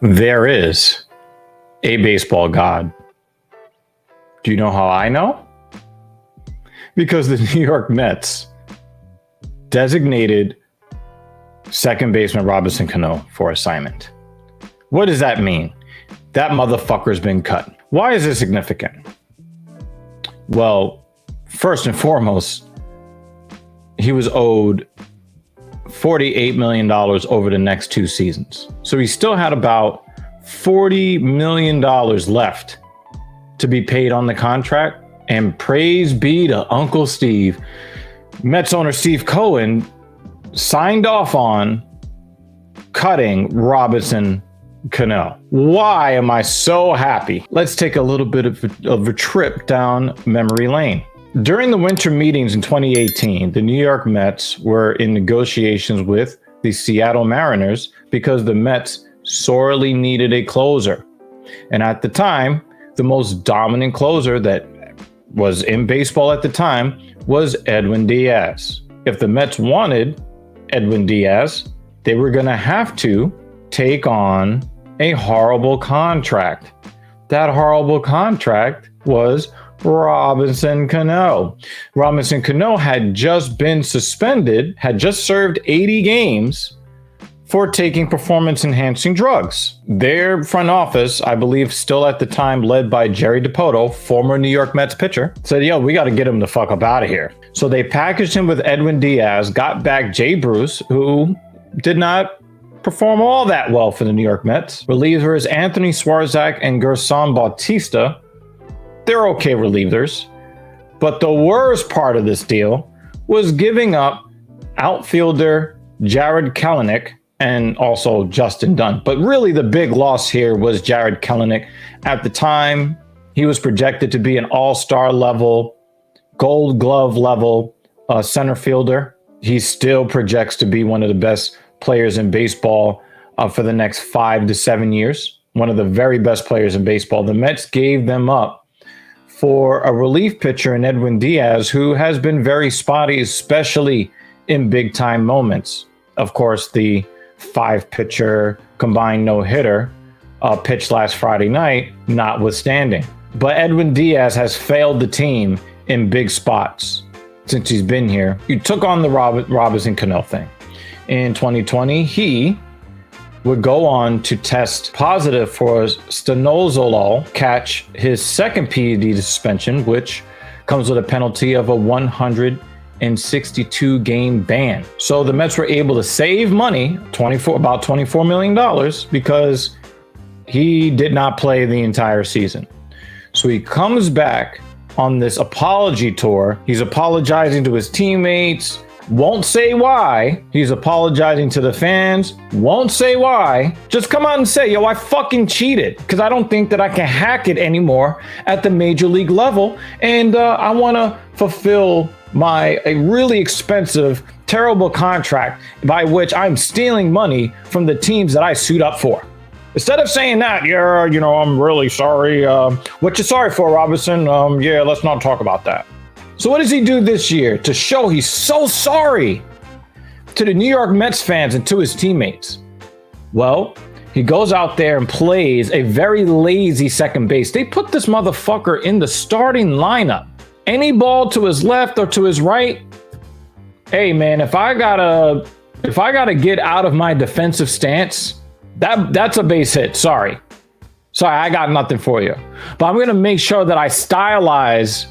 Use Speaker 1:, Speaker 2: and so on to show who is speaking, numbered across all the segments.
Speaker 1: There is a baseball god. Do you know how I know? Because the New York Mets designated second baseman Robinson Cano for assignment. What does that mean? That motherfucker's been cut. Why is this significant? Well, first and foremost, he was owed $48 million over the next 2 seasons. So he still had about $40 million left to be paid on the contract. And praise be to Uncle Steve. Mets owner Steve Cohen signed off on cutting Robinson Cano. Why am I so happy? Let's take a little bit of a trip down memory lane. During the winter meetings in 2018, the New York Mets were in negotiations with the Seattle Mariners because the Mets sorely needed a closer. And at the time, the most dominant closer that was in baseball at the time was Edwin Diaz. If the Mets wanted Edwin Diaz, they were going to have to take on a horrible contract. That horrible contract was Robinson Cano. Robinson Cano had just been suspended, had just served 80 games for taking performance-enhancing drugs. Their front office, I believe still at the time led by Jerry DiPoto, former New York Mets pitcher, said, yo, we got to get him the fuck up out of here. So they packaged him with Edwin Diaz, got back Jay Bruce, who did not perform all that well for the New York Mets. Relievers Anthony Swarzak and Gerson Bautista, they're okay relievers. But the worst part of this deal was giving up outfielder Jared Kelenic and also Justin Dunn. But really the big loss here was Jared Kelenic. At the time, he was projected to be an all-star level, gold glove level center fielder. He still projects to be one of the best players in baseball for the next 5 to 7 years. One of the very best players in baseball. The Mets gave them up for a relief pitcher in Edwin Diaz, who has been very spotty, especially in big time moments. Of course, the 5-pitcher combined no-hitter pitched last Friday night, notwithstanding. But Edwin Diaz has failed the team in big spots since he's been here. He took on the Robinson Cano thing. In 2020, he would go on to test positive for stanozolol, catch his second PED suspension, which comes with a penalty of a 162 game ban. So the Mets were able to save money, about $24 million, because he did not play the entire season. So he comes back on this apology tour. He's apologizing to his teammates, won't say why. He's apologizing to the fans, won't say why. Just come out and say, yo, I fucking cheated because I don't think that I can hack it anymore at the major league level. And I want to fulfill a really expensive, terrible contract by which I'm stealing money from the teams that I suit up for. Instead of saying that, yeah, I'm really sorry. What you sorry for, Robinson? Yeah, let's not talk about that. So what does he do this year to show he's so sorry to the New York Mets fans and to his teammates? Well, he goes out there and plays a very lazy second base. They put this motherfucker in the starting lineup. Any ball to his left or to his right, hey man, if I gotta get out of my defensive stance, that's a base hit. Sorry, I got nothing for you. But I'm gonna make sure that I stylize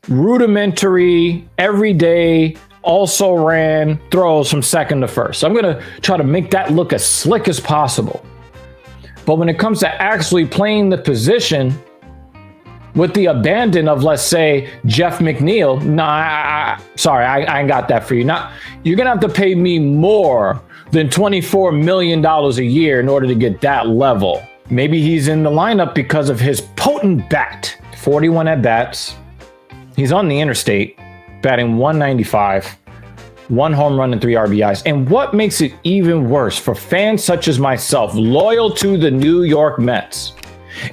Speaker 1: rudimentary, everyday, also ran throws from second to first. I'm gonna try to make that look as slick as possible. But when it comes to actually playing the position with the abandon of, let's say, Jeff McNeil, I ain't got that for you. You're gonna have to pay me more than $24 million a year in order to get that level. Maybe he's in the lineup because of his potent bat. 41 at-bats. He's on the interstate, batting 195, 1 home run and 3 RBIs. And what makes it even worse for fans such as myself, loyal to the New York Mets,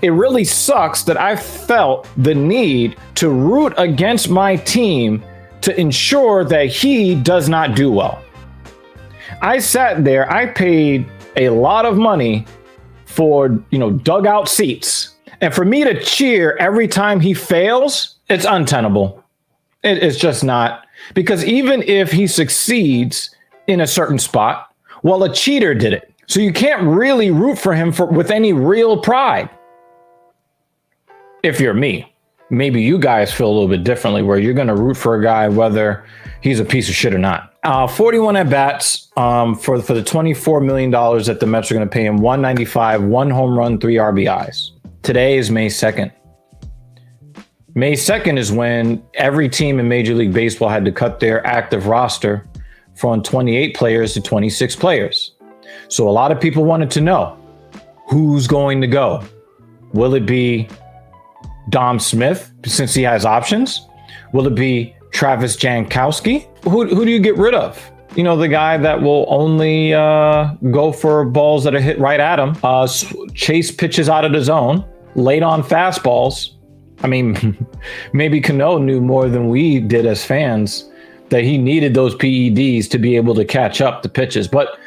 Speaker 1: it really sucks that I felt the need to root against my team to ensure that he does not do well. I sat there, I paid a lot of money for, dugout seats. And for me to cheer every time he fails, it's untenable. It's just not. Because even if he succeeds in a certain spot, well, a cheater did it. So you can't really root for him with any real pride. If you're me, maybe you guys feel a little bit differently, where you're going to root for a guy whether he's a piece of shit or not. 41 at-bats for the $24 million that the Mets are going to pay him, 195, 1 home run, 3 RBIs. Today is May 2nd. May 2nd is when every team in Major League Baseball had to cut their active roster from 28 players to 26 players. So a lot of people wanted to know who's going to go. Will it be Dom Smith, since he has options? Will it be Travis Jankowski? Who do you get rid of? The guy that will only go for balls that are hit right at him, chase pitches out of the zone, late on fastballs. I mean, maybe Cano knew more than we did as fans that he needed those PEDs to be able to catch up the pitches. But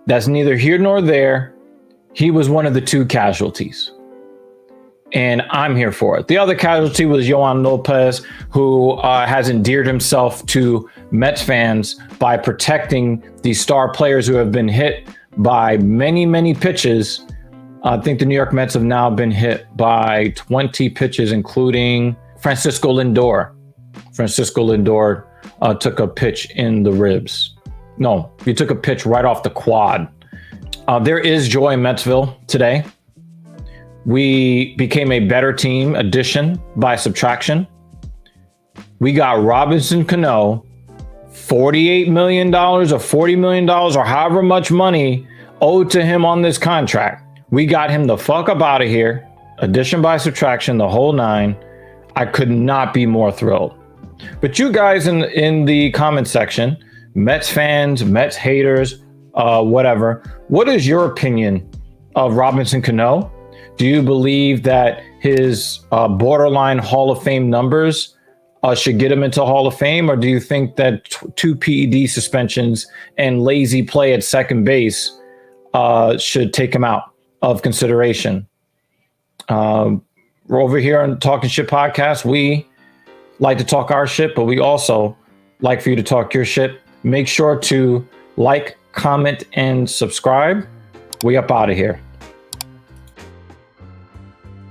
Speaker 1: that's neither here nor there. He was one of the 2 casualties. And I'm here for it. The other casualty was Yohan Lopez, who has endeared himself to Mets fans by protecting these star players who have been hit by many, many pitches. I think the New York Mets have now been hit by 20 pitches, including Francisco Lindor. Francisco Lindor took a pitch in the ribs. No, he took a pitch right off the quad. There is joy in Metsville today. We became a better team, addition by subtraction. We got Robinson Cano, $48 million or $40 million or however much money owed to him on this contract. We got him the fuck up out of here. Addition by subtraction, the whole 9. I could not be more thrilled. But you guys in the comment section, Mets fans, Mets haters, whatever, what is your opinion of Robinson Cano? Do you believe that his borderline Hall of Fame numbers should get him into Hall of Fame? Or do you think that 2 PED suspensions and lazy play at second base should take him out of consideration? We're over here on Talking Shit Podcast. We like to talk our shit, but we also like for you to talk your shit. Make sure to like, comment, and subscribe. We up out of here.